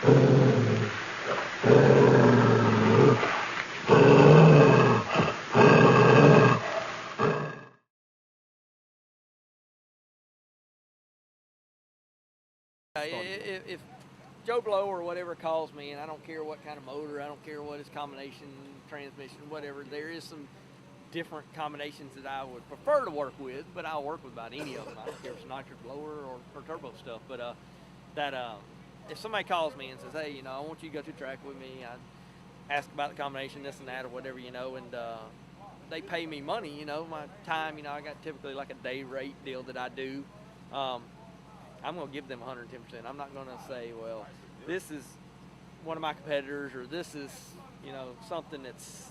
If Joe Blow or whatever calls me, and I don't care what kind of motor, I don't care what his combination, transmission, whatever, there is some different combinations that I would prefer to work with, but I'll work with about any of them. I don't care if it's nitric blower or turbo stuff, but that if somebody calls me and says, hey, I want you to go to the track with me, I ask about the combination, this and that, or whatever, and they pay me money, my time, I got typically like a day rate deal that I do. I'm going to give them 110%. I'm not going to say, well, this is one of my competitors or this is, something that's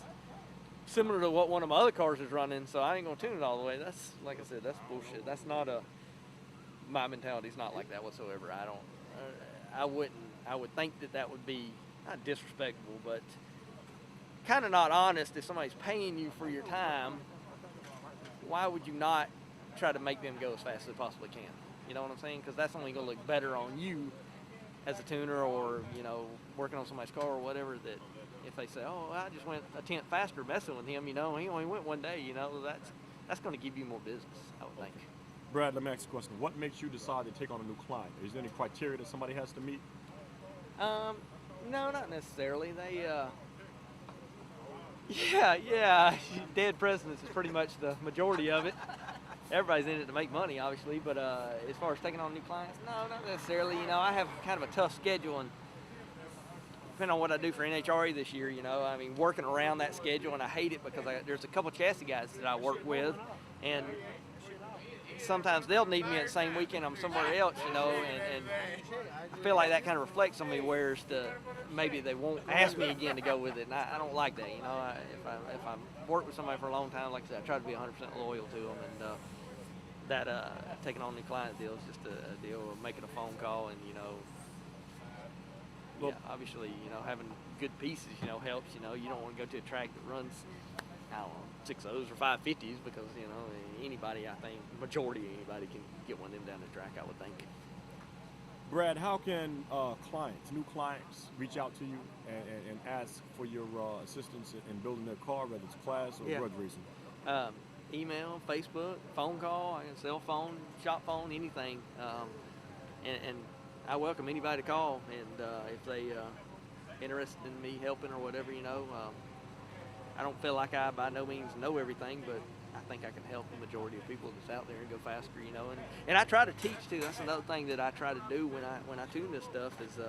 similar to what one of my other cars is running, so I ain't going to tune it all the way. That's, like I said, that's bullshit. That's not my mentality's not like that whatsoever. I would think that would be not disrespectful, but kind of not honest. If somebody's paying you for your time, why would you not try to make them go as fast as they possibly can? You know what I'm saying? Because that's only going to look better on you as a tuner or, working on somebody's car or whatever, that if they say, oh, I just went a tenth faster messing with him, he only went one day, that's going to give you more business, I would think. Brad, let me ask you a question. What makes you decide to take on a new client? Is there any criteria that somebody has to meet? No, not necessarily. They, yeah, dead presidents is pretty much the majority of it. Everybody's in it to make money, obviously, but as far as taking on new clients, no, not necessarily. I have kind of a tough schedule, and depending on what I do for NHRA this year, working around that schedule, and I hate it because there's a couple chassis guys that I work with, and sometimes they'll need me at the same weekend I'm somewhere else, and I feel like that kind of reflects on me, whereas maybe they won't ask me again to go with it, and I don't like that, if I work with somebody for a long time, like I said, I try to be 100% loyal to them, and that taking on new client deal is just a deal of making a phone call, and obviously having good pieces helps. You don't want to go to a track that runs, I don't know, 6.0s or 550s, because anybody, I think majority of anybody can get one of them down the track, I would think. Brad, how can new clients reach out to you and ask for your assistance in building their car, whether it's class or grudge racing? Email, Facebook, phone call, cell phone, shop phone, anything. And I welcome anybody to call, and if they interested in me helping or whatever, I don't feel like I by no means know everything, but I think I can help the majority of people that's out there and go faster, and I try to teach too. That's another thing that I try to do when I tune this stuff is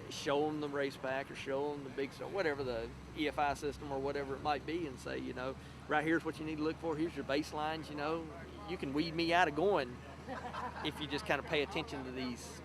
show them the race pack or show them the big, whatever the EFI system or whatever it might be, and say, right here's what you need to look for. Here's your baselines. You can weed me out of going if you just kind of pay attention to these,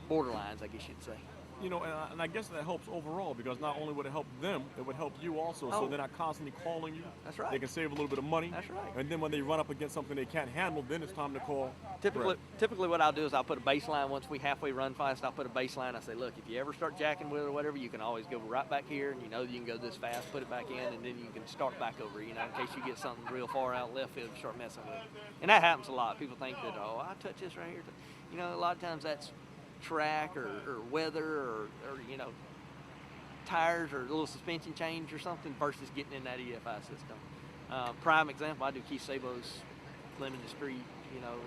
borderlines, I guess you'd say. And I guess that helps overall, because not only would it help them, it would help you also. So they're not constantly calling you. That's right. They can save a little bit of money. That's right. And then when they run up against something they can't handle, then it's time to call. Typically what I'll do is I'll put a baseline once we halfway run fast. I'll put a baseline. I say, look, if you ever start jacking with it or whatever, you can always go right back here, and you can go this fast, put it back in, and then you can start back over, in case you get something real far out left field and start messing with it. And that happens a lot. People think that, I touch this right here. A lot of times that's track or weather or tires or a little suspension change or something versus getting in that EFI system. Prime example, I do Keith Sabo's Limited Street,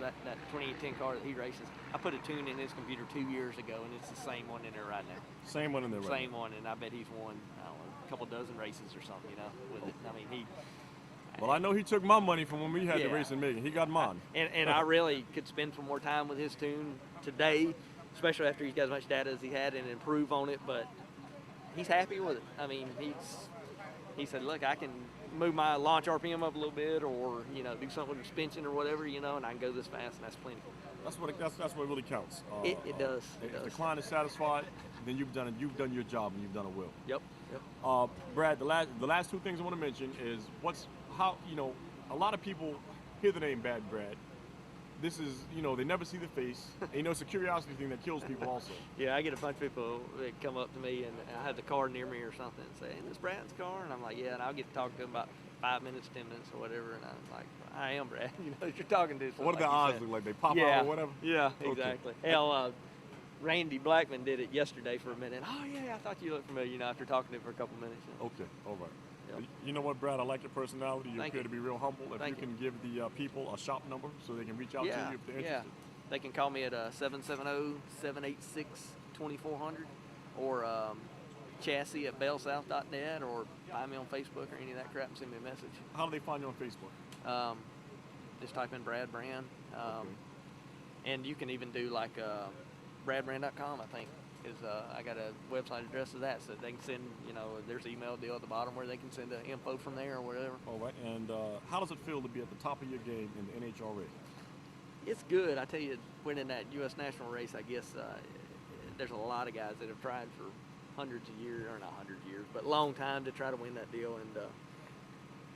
that 2010 car that he races. I put a tune in his computer 2 years ago, and it's the same one in there right now. Same one in there right now. Same one, and I bet he's won, I don't know, a couple dozen races or something, with it. Well, I know he took my money from when we had the race in Megan. He got mine. And I really could spend some more time with his tune today, especially after he's got as much data as he had, and improve on it, but he's happy with it. He said, look, I can move my launch RPM up a little bit, or do something with suspension or whatever, and I can go this fast, and that's plenty. That's what really counts. It does. If the client is satisfied, then you've done your job, and you've done it well. Yep. Brad, the last two things I want to mention is a lot of people hear the name Bad Brad. This is, they never see the face. And, it's a curiosity thing that kills people also. Yeah, I get a bunch of people that come up to me, and I have the car near me or something, and say, "Is this Brad's car?" And I'm like, "Yeah," and I'll get to talk to them about 5 minutes, 10 minutes, or whatever, and I'm like, "I am Brad." You're talking to. What do the odds look like? They pop out or whatever? Yeah, exactly. Okay. Hell, Randy Blackman did it yesterday for a minute. Oh yeah, I thought you looked familiar. You know, after talking to him for a couple minutes. You know. Okay, all right. Yep. You know what, Brad? I like your personality. You Thank appear you. to be real humble. If Thank you can give the people a shop number so they can reach out to Yeah, you if they're yeah. interested. They can call me at 770-786-2400 or chassis at bellsouth.net or find me on Facebook or any of that crap and send me a message. How do they find you on Facebook? Just type in Brad Brand. Okay. And you can even do like bradbrand.com, I think. I got a website address of that, so they can send, you know, there's an email deal at the bottom where they can send info from there or whatever. All right. And how does it feel to be at the top of your game in the NHRA? It's good. I tell you, winning that U.S. national race, I guess there's a lot of guys that have tried for hundreds of years, or not hundreds of years, but a long time to try to win that deal. And,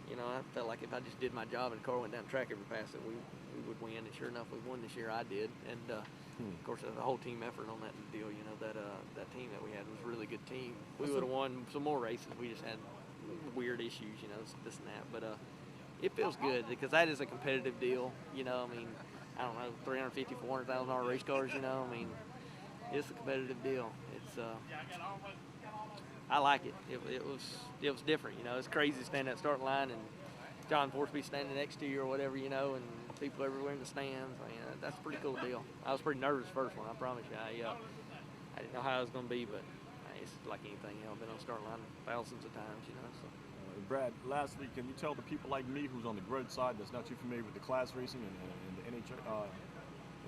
you know, I felt like if I just did my job and the car went down the track every pass, that we would win. And sure enough, we won this year. I did. And, of course, there's a whole team effort on that deal. You know, that team that we had was a really good team. We would have won some more races. We just had weird issues, you know, this and that. But it feels good because that is a competitive deal. You know, I mean, I don't know, $350,000, $400,000 race cars. You know, I mean, it's a competitive deal. It's I like it. It was different. You know, it's crazy to stand at the starting line and John Forsby standing next to you or whatever. You know, and people everywhere in the stands. I mean, that's a pretty cool deal. I was pretty nervous first one, I promise you. I didn't know how it was going to be, but it's like anything. You know, I've been on the starting line thousands of times. You know, so. Brad, lastly, can you tell the people like me who's on the grudge side that's not too familiar with the class racing and the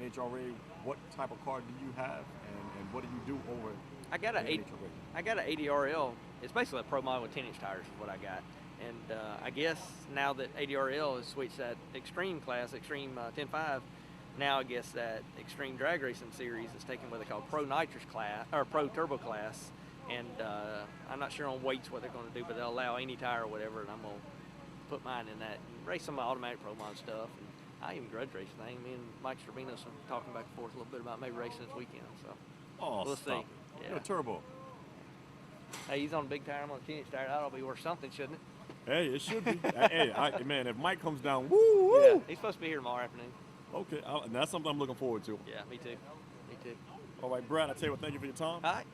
NHRA, what type of car do you have and what do you do over I got at a the NHRA? I got an 80RL. It's basically a pro model with 10-inch tires is what I got. And I guess now that 80RL has switched that extreme class, extreme 10.5, now I guess that extreme drag racing series is taking what they call pro nitrous class or pro turbo class. And I'm not sure on weights what they're going to do, but they'll allow any tire or whatever, and I'm going to put mine in that and race some of my automatic pro mod stuff. And I even grudge racing thing. Me and Mike Strabinos are talking back and forth a little bit about maybe racing this weekend. So we'll Stop see. it. Yeah. You're a turbo. Hey, he's on a big tire. I'm on a 10-inch tire. That'll be worth something, shouldn't it? Hey, it should be. Hey, man, if Mike comes down, woo! Yeah, he's supposed to be here tomorrow afternoon. Okay, that's something I'm looking forward to. Yeah, me too. Me too. All right, Brad, I tell you what, thank you for your time. All right.